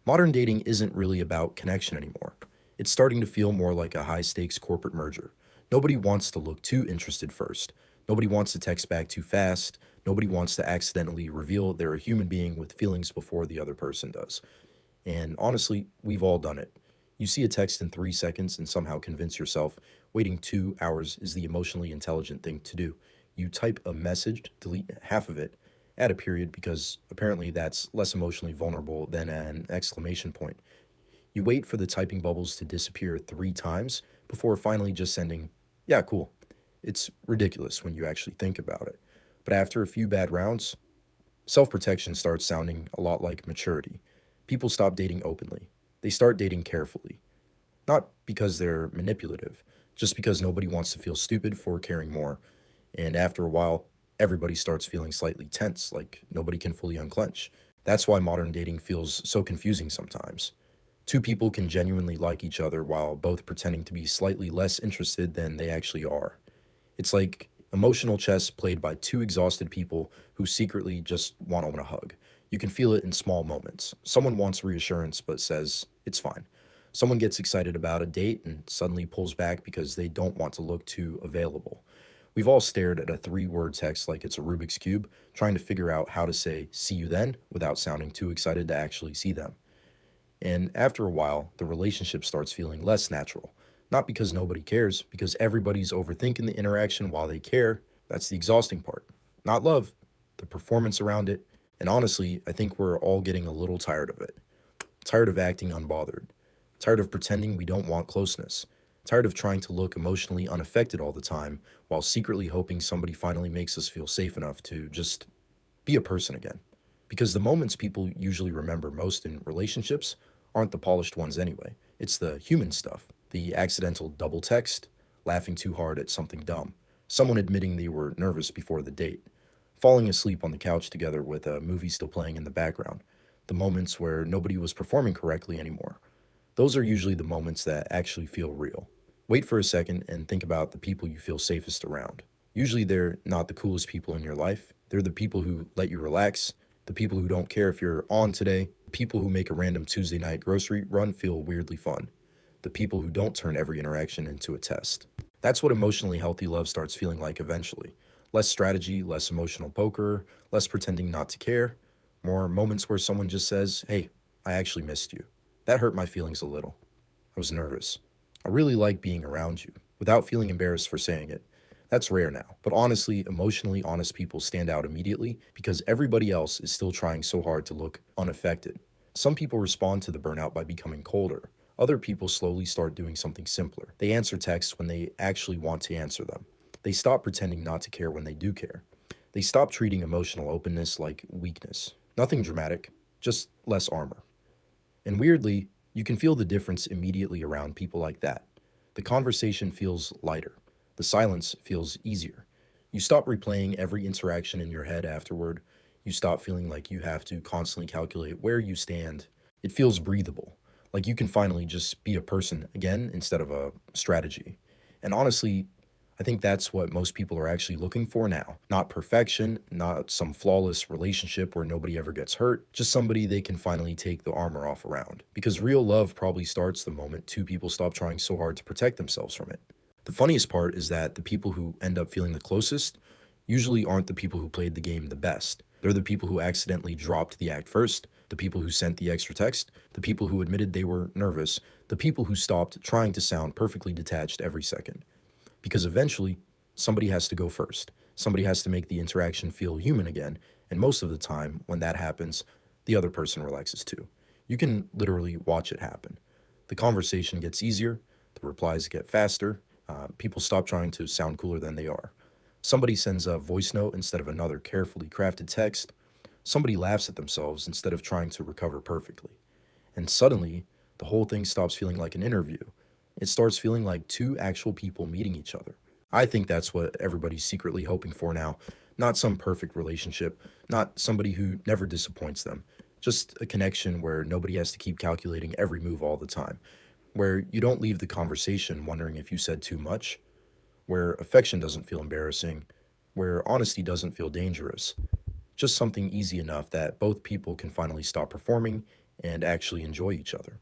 Modern dating isn't really about connection anymore. It's starting to feel more like a high stakes corporate merger. Nobody wants to look too interested first. Nobody wants to text back too fast. Nobody wants to accidentally reveal they're a human being with feelings before the other person does. And honestly, we've all done it. You see a text in 3 seconds and somehow convince yourself waiting 2 hours is the emotionally intelligent thing to do. You type a message, delete half of it, add a period because apparently that's less emotionally vulnerable than an exclamation point. You wait for the typing bubbles to disappear 3 times before finally just sending, yeah, cool. It's ridiculous when you actually think about it. But after a few bad rounds, self protection starts sounding a lot like maturity. People stop dating openly, they start dating carefully. Not because they're manipulative, just because nobody wants to feel stupid for caring more. And after a while, everybody starts feeling slightly tense, like nobody can fully unclench. That's why modern dating feels so confusing sometimes. Two people can genuinely like each other while both pretending to be slightly less interested than they actually are. It's like emotional chess played by two exhausted people who secretly just want a hug. You can feel it in small moments. Someone wants reassurance but says, it's fine. Someone gets excited about a date and suddenly pulls back because they don't want to look too available. We've all stared at a 3 word text like it's a Rubik's Cube, trying to figure out how to say, see you then, without sounding too excited to actually see them. And after a while, the relationship starts feeling less natural. Not because nobody cares, because everybody's overthinking the interaction while they care. That's the exhausting part. Not love, the performance around it. And honestly, I think we're all getting a little tired of it. Tired of acting unbothered. Tired of pretending we don't want closeness. Tired of trying to look emotionally unaffected all the time while secretly hoping somebody finally makes us feel safe enough to just be a person again. Because the moments people usually remember most in relationships aren't the polished ones anyway. It's the human stuff, the accidental double text, laughing too hard at something dumb, someone admitting they were nervous before the date, falling asleep on the couch together with a movie still playing in the background, the moments where nobody was performing correctly anymore. Those are usually the moments that actually feel real. Wait for a second and think about the people you feel safest around. Usually they're not the coolest people in your life. They're the people who let you relax, the people who don't care if you're on today, the people who make a random Tuesday night grocery run feel weirdly fun, the people who don't turn every interaction into a test. That's what emotionally healthy love starts feeling like eventually. Less strategy, less emotional poker, less pretending not to care, more moments where someone just says, hey, I actually missed you. That hurt my feelings a little. I was nervous. I really like being around you without feeling embarrassed for saying it. That's rare now, but honestly, emotionally honest people stand out immediately because everybody else is still trying so hard to look unaffected. Some people respond to the burnout by becoming colder. Other people slowly start doing something simpler. They answer texts when they actually want to answer them. They stop pretending not to care when they do care. They stop treating emotional openness like weakness. Nothing dramatic, just less armor. And weirdly, you can feel the difference immediately around people like that. The conversation feels lighter. The silence feels easier. You stop replaying every interaction in your head afterward. You stop feeling like you have to constantly calculate where you stand. It feels breathable, like you can finally just be a person again instead of a strategy. And honestly, I think that's what most people are actually looking for now. Not perfection, not some flawless relationship where nobody ever gets hurt, just somebody they can finally take the armor off around. Because real love probably starts the moment two people stop trying so hard to protect themselves from it. The funniest part is that the people who end up feeling the closest usually aren't the people who played the game the best. They're the people who accidentally dropped the act first, the people who sent the extra text, the people who admitted they were nervous, the people who stopped trying to sound perfectly detached every second. Because eventually, somebody has to go first. Somebody has to make the interaction feel human again. And most of the time, when that happens, the other person relaxes too. You can literally watch it happen. The conversation gets easier, the replies get faster, people stop trying to sound cooler than they are. Somebody sends a voice note instead of another carefully crafted text. Somebody laughs at themselves instead of trying to recover perfectly. And suddenly, the whole thing stops feeling like an interview. It starts feeling like two actual people meeting each other. I think that's what everybody's secretly hoping for now. Not some perfect relationship, not somebody who never disappoints them. Just a connection where nobody has to keep calculating every move all the time. Where you don't leave the conversation wondering if you said too much. Where affection doesn't feel embarrassing. Where honesty doesn't feel dangerous. Just something easy enough that both people can finally stop performing and actually enjoy each other.